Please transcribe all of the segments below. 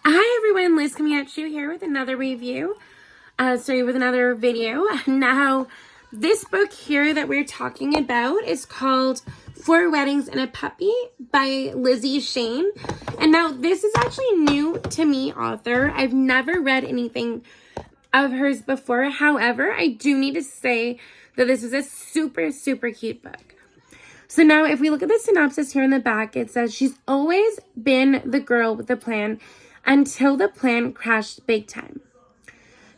Hi everyone, Liz coming at you here with another review. With another video. Now, this book here that we're talking about is called 4 Weddings and a Puppy by Lizzie Shane. And now this is actually new to me, author. I've never read anything of hers before. However, I do need to say that this is a super, super cute book. So now if we look at the synopsis here in the back, it says she's always been the girl with the plan until the plan crashed big time.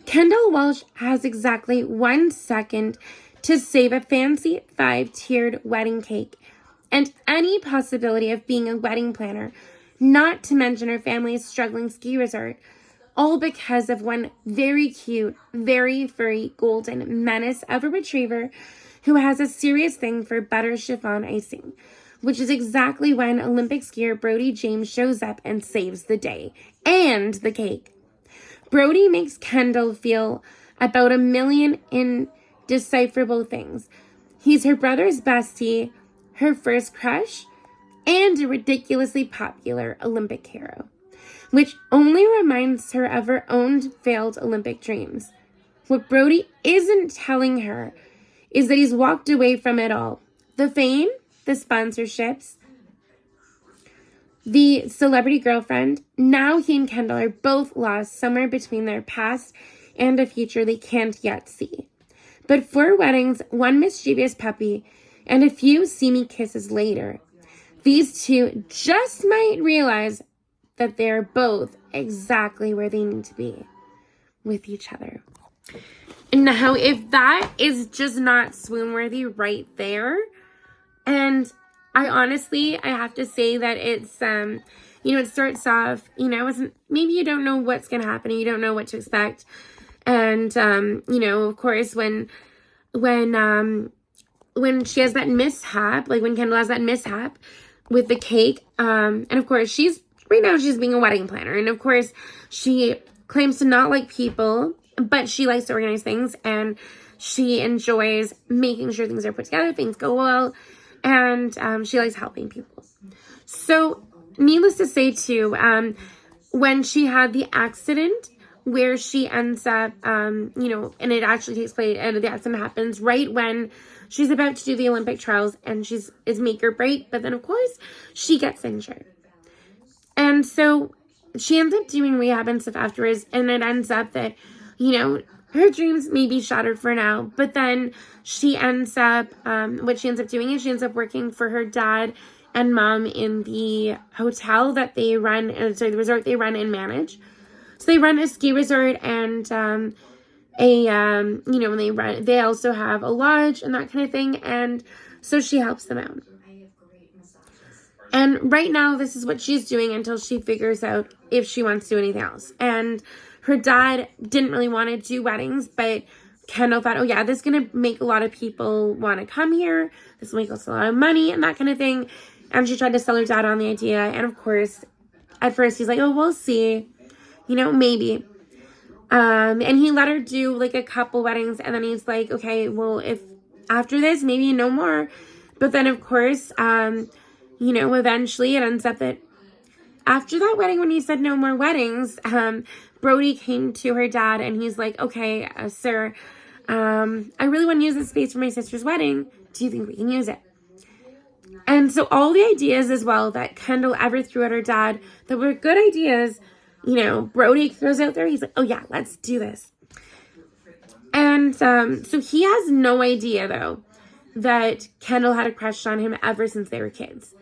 Kendall Walsh has exactly 1 second to save a fancy 5-tiered wedding cake and any possibility of being a wedding planner, not to mention her family's struggling ski resort, all because of one very cute, very furry golden menace of a retriever who has a serious thing for butter chiffon icing, which is exactly when Olympic skier Brody James shows up and saves the day and the cake. Brody makes Kendall feel about 1 million indecipherable things. He's her brother's bestie, her first crush, and a ridiculously popular Olympic hero, which only reminds her of her own failed Olympic dreams. What Brody isn't telling her is that he's walked away from it all. The fame, the sponsorships, the celebrity girlfriend. Now he and Kendall are both lost somewhere between their past and a future they can't yet see. But 4 weddings, 1 mischievous puppy, and a few seamy kisses later, these two just might realize that they're both exactly where they need to be with each other. Now, if that is just not swoon-worthy right there, and I have to say that it's, it starts off, maybe you don't know what's going to happen and you don't know what to expect. And, of course, when she has that mishap, like when Kendall has that mishap with the cake, and of course she's being a wedding planner. And of course she claims to not like people, but she likes to organize things and she enjoys making sure things are put together, things go well. And she likes helping people. So, needless to say, too, when she had the accident where she ends up, and it actually takes place, and the accident happens right when she's about to do the Olympic trials, and is make or break, but then, of course, she gets injured. And so, she ends up doing rehab and stuff afterwards, and it ends up that, her dreams may be shattered for now, but then she ends up, what she ends up doing is she ends up working for her dad and mom in the hotel that they run, the resort they run and manage. So they run a ski resort and, they also have a lodge and that kind of thing. And so she helps them out. And right now, this is what she's doing until she figures out if she wants to do anything else. And her dad didn't really want to do weddings, but Kendall thought, oh yeah, this is going to make a lot of people want to come here. This will make us a lot of money and that kind of thing. And she tried to sell her dad on the idea. And of course, at first he's like, oh, we'll see, maybe. And he let her do like a couple weddings. And then he's like, okay, well, if after this, maybe no more. But then of course, eventually it ends up that after that wedding, when he said no more weddings, Brody came to her dad and he's like, okay, sir, I really want to use this space for my sister's wedding. Do you think we can use it? And so all the ideas as well that Kendall ever threw at her dad that were good ideas, Brody throws out there. He's like, oh yeah, let's do this. And so he has no idea, though, that Kendall had a crush on him ever since they were kids.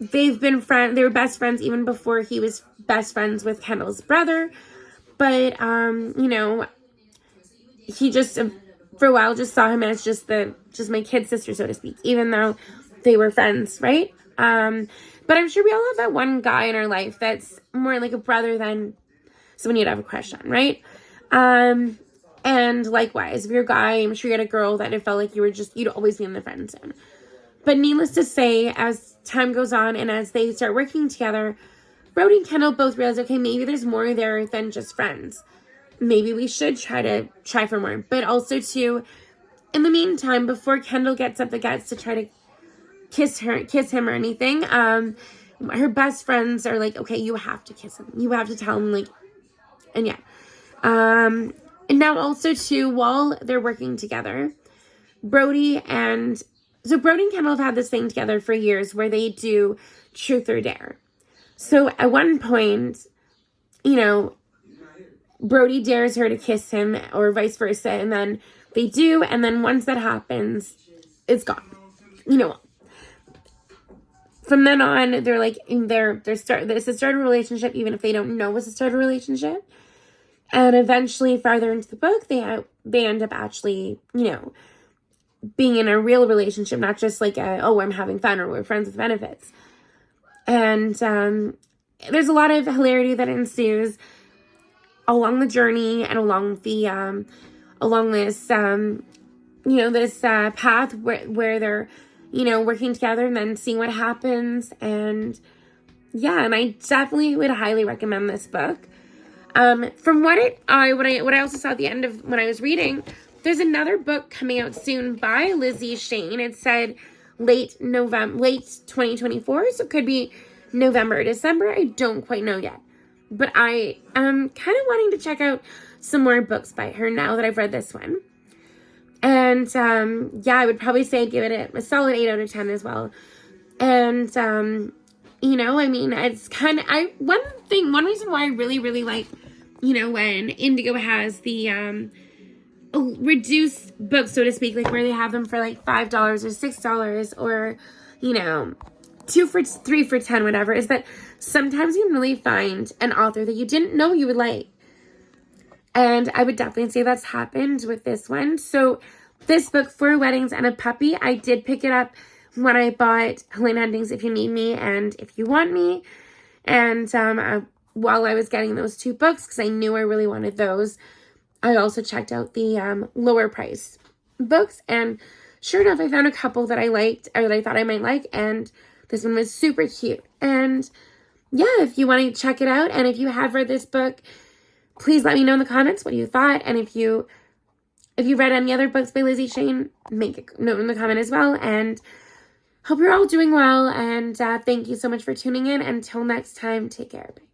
They've been friends. They were best friends even before he was best friends with Kendall's brother. But, he just, for a while, just saw him as just my kid sister, so to speak, even though they were friends, right? But I'm sure we all have that one guy in our life that's more like a brother than someone you'd have a crush on, right? And likewise, if you're a guy, I'm sure you had a girl that it felt like you'd always be in the friend zone. But needless to say, as time goes on and as they start working together, Brody and Kendall both realize, okay, maybe there's more there than just friends. Maybe we should try for more. But also, too, in the meantime, before Kendall gets up the guts to try to kiss him or anything, her best friends are like, okay, you have to kiss him. You have to tell him, like, and yeah. And now also too, while they're working together, Brody and Kendall have had this thing together for years where they do truth or dare. So at one point, you know, Brody dares her to kiss him or vice versa, and then they do, and then once that happens, it's gone. You know, from then on, they're like, it's a started relationship, even if they don't know it's a started relationship. And eventually, farther into the book, they end up actually, you know, being in a real relationship, not just like I'm having fun or we're friends with benefits. And there's a lot of hilarity that ensues along the journey and along the along this you know, this path where they're, you know, working together and then seeing what happens. And yeah, and I definitely would highly recommend this book. From what I also saw at the end of when I was reading, there's another book coming out soon by Lizzie Shane. It said late 2024, so it could be November or December. I don't quite know yet. But I am kind of wanting to check out some more books by her now that I've read this one. And yeah, I would probably say I'd give it a solid 8 out of 10 as well. And you know, I mean, it's kind of one reason why I really, really like, you know, when Indigo has the reduced books, so to speak, like where they have them for like $5 or $6 or, you know, 2 for 3 for 10, whatever, is that sometimes you can really find an author that you didn't know you would like. And I would definitely say that's happened with this one. So this book, 4 Weddings and a Puppy, I did pick it up when I bought Helena Hunting's If You Need Me and If You Want Me. And while I was getting those 2 books, because I knew I really wanted those, I also checked out the lower price books. And sure enough, I found a couple that I liked, or that I thought I might like. And this one was super cute. And yeah, if you want to check it out, and if you have read this book, please let me know in the comments what you thought. And if you read any other books by Lizzie Shane, make a note in the comment as well. And hope you're all doing well. And thank you so much for tuning in. Until next time, take care. Bye.